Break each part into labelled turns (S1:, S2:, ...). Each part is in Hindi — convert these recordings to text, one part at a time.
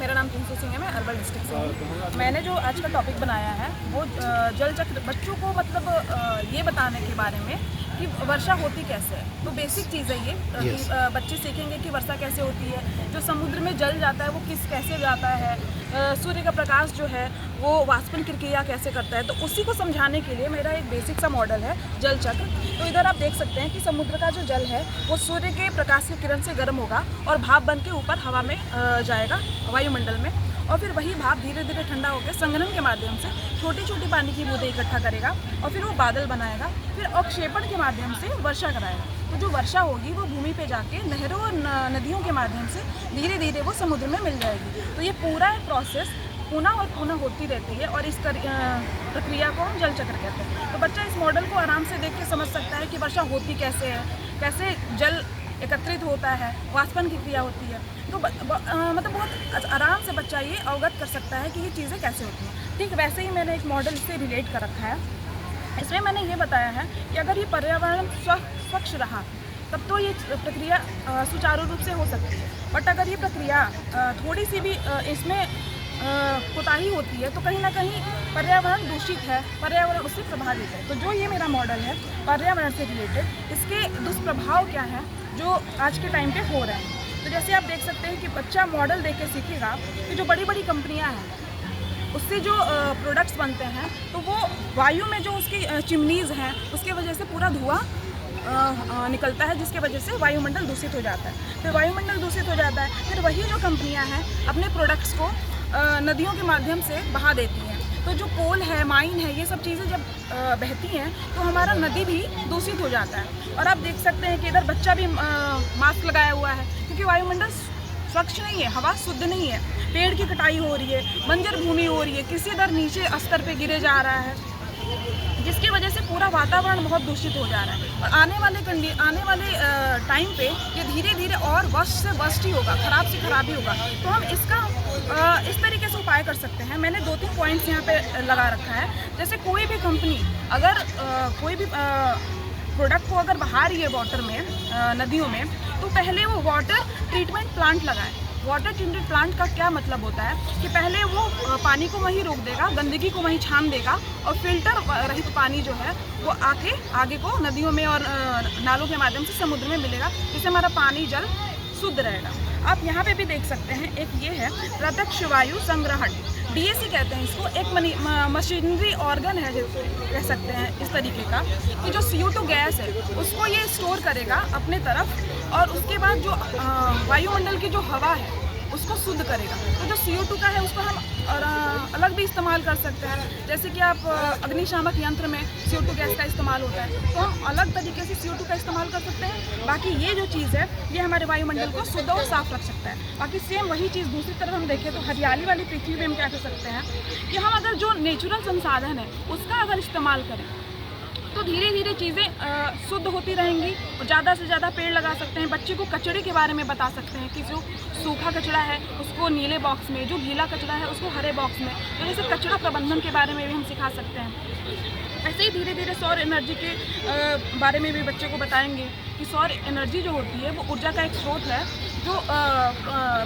S1: मेरा नाम किंसू सिंह है, मैं अरवल डिस्ट्रिक्ट से हूँ। मैंने जो आज का टॉपिक बनाया है वो जल चक्र, बच्चों को मतलब ये बताने के बारे में कि वर्षा होती कैसे है। तो बेसिक चीज़ है ये कि बच्चे सीखेंगे कि वर्षा कैसे होती है, जो समुद्र में जल जाता है वो कैसे जाता है, सूर्य का प्रकाश जो है वो वाष्पन प्रक्रिया कैसे करता है। तो उसी को समझाने के लिए मेरा एक बेसिक सा मॉडल है जल चक्र। तो इधर आप देख सकते हैं कि समुद्र का जो जल है वो सूर्य के प्रकाश की किरण से गर्म होगा और भाप बन के ऊपर हवा में जाएगा, वायुमंडल में, और फिर वही भाप धीरे धीरे ठंडा होकर संघनन के माध्यम से छोटी छोटी पानी की बूंदें इकट्ठा करेगा और फिर वो बादल बनाएगा, फिर अवक्षेपण के माध्यम से वर्षा कराएगा। तो जो वर्षा होगी वो भूमि पे जाके नहरों और नदियों के माध्यम से धीरे धीरे वो समुद्र में मिल जाएगी। तो ये पूरा प्रोसेस पुनः और पुनः होती रहती है और इस प्रक्रिया को हम जल चक्र कहते हैं। तो बच्चा इस मॉडल को आराम से देख के समझ सकता है कि वर्षा होती कैसे है, कैसे जल एकत्रित होता है, वाष्पन की क्रिया होती है। तो मतलब बहुत आराम से बच्चा ये अवगत कर सकता है कि ये चीज़ें कैसे होती हैं। ठीक वैसे ही मैंने एक मॉडल इससे रिलेट कर रखा है। इसमें मैंने ये बताया है कि अगर ये पर्यावरण स्वच्छ रहा तब तो ये प्रक्रिया सुचारू रूप से हो सकती है, बट अगर ये प्रक्रिया थोड़ी सी भी इसमें कोताही होती है तो कहीं ना कहीं पर्यावरण दूषित है, पर्यावरण उससे प्रभावित है। तो जो ये मेरा मॉडल है पर्यावरण से रिलेटेड, इसके दुष्प्रभाव क्या है जो आज के टाइम पे हो रहे हैं। तो जैसे आप देख सकते हैं कि बच्चा मॉडल देख के सीखेगा कि जो बड़ी बड़ी कंपनियां हैं उससे जो प्रोडक्ट्स बनते हैं तो वो वायु में जो उसकी चिमनीज़ हैं उसके वजह से पूरा धुआं निकलता है, जिसके वजह से वायुमंडल दूषित हो जाता है। फिर वायुमंडल दूषित हो जाता है, फिर वही जो कंपनियां हैं अपने प्रोडक्ट्स को नदियों के माध्यम से बहा देती हैं। तो जो कोल है, माइन है, ये सब चीज़ें जब बहती हैं तो हमारा नदी भी दूषित हो जाता है। और आप देख सकते हैं कि इधर बच्चा भी मास्क लगाया हुआ है क्योंकि वायुमंडल स्वच्छ नहीं है, हवा शुद्ध नहीं है, पेड़ की कटाई हो रही है, बंजर भूमि हो रही है, किसी इधर नीचे स्तर पे गिरे जा रहा है, जिसकी वजह से पूरा वातावरण बहुत दूषित हो जा रहा है। और आने वाले टाइम पे ये धीरे धीरे और वर्स्ट से वर्स्ट ही होगा, ख़राब से ख़राब ही होगा। तो हम इसका इस तरीके से उपाय कर सकते हैं। मैंने 2-3 पॉइंट्स यहाँ पे लगा रखा है। जैसे कोई भी कंपनी अगर कोई भी प्रोडक्ट को अगर बहा रही है वाटर में, नदियों में, तो पहले वो वाटर ट्रीटमेंट प्लांट लगाए। वाटर ट्रीटमेंट प्लांट का क्या मतलब होता है कि पहले वो पानी को वहीं रोक देगा, गंदगी को वहीं छान देगा और फिल्टर रहित पानी जो है वो आगे को नदियों में और नालों के माध्यम से समुद्र में मिलेगा, जिससे हमारा पानी जल शुद्ध रहेगा। आप यहाँ पे भी देख सकते हैं, एक ये है प्रत्यक्ष वायु संग्रहण, DAC कहते हैं इसको। एक मशीनरी ऑर्गन है जो कह सकते हैं इस तरीके का कि जो CO2 गैस है उसको ये स्टोर करेगा अपने तरफ और उसके बाद जो वायुमंडल की जो हवा है उसको शुद्ध करेगा। तो जो CO2 का है उसको हम अलग भी इस्तेमाल कर सकते हैं। जैसे कि आप अग्निशामक यंत्र में CO2 गैस का इस्तेमाल होता है, तो हम अलग तरीके से CO2 का इस्तेमाल कर सकते हैं। बाकी ये जो चीज़ है ये हमारे वायुमंडल को शुद्ध और साफ रख सकता है। बाकी सेम वही चीज़ दूसरी तरफ हम देखें तो हरियाली वाली पृथ्वी में हम क्या कर सकते हैं कि हम अगर जो नेचुरल संसाधन है उसका अगर इस्तेमाल करें तो धीरे धीरे चीज़ें शुद्ध होती रहेंगी और ज़्यादा से ज़्यादा पेड़ लगा सकते हैं। बच्चे को कचरे के बारे में बता सकते हैं कि जो सूखा कचरा है उसको नीले बॉक्स में, जो गीला कचरा है उसको हरे बॉक्स में। तो जैसे कचरा प्रबंधन के बारे में भी हम सिखा सकते हैं। ऐसे ही धीरे धीरे सौर एनर्जी के बारे में भी बच्चे को बताएंगे कि सौर एनर्जी जो होती है वो ऊर्जा का एक स्रोत है जो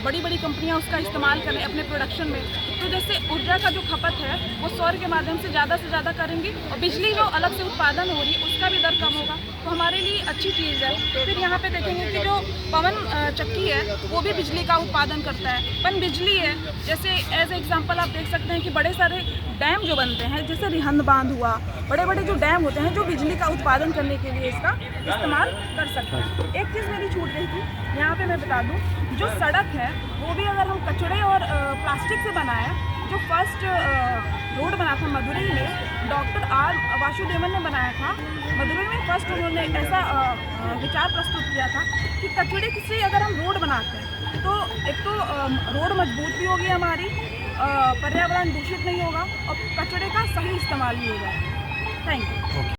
S1: बड़ी बड़ी कंपनियां उसका इस्तेमाल करें अपने प्रोडक्शन में। तो जैसे ऊर्जा का जो खपत है वो सौर के माध्यम से ज़्यादा करेंगी और बिजली जो अलग से उत्पादन हो रही है उसका भी दर कम होगा, तो हमारे लिए अच्छी चीज़ है। फिर यहाँ पे देखेंगे कि जो पवन चक्की है वो भी बिजली का उत्पादन करता है, पन बिजली है। जैसे एज एग्जाम्पल आप देख सकते हैं कि बड़े सारे डैम जो बनते हैं, जैसे रिहंद बांध हुआ, बड़े बड़े जो डैम होते हैं जो बिजली का उत्पादन करने के लिए इसका इस्तेमाल कर सकते हैं। एक चीज़ मेरी छूट गई थी, यहाँ पे मैं बता दूँ, जो सड़क है वो भी अगर हम कचड़े और प्लास्टिक से बनाए, जो फर्स्ट रोड बना था मदुरई में, डॉक्टर R वासुदेवन ने बनाया था। मदुरई में फर्स्ट उन्होंने ऐसा विचार प्रस्तुत किया था कि कचड़े से अगर हम रोड बनाते हैं तो एक तो रोड मजबूत भी होगी हमारी, पर्यावरण दूषित नहीं होगा और कचड़े का सही इस्तेमाल भी होगा। Thank you.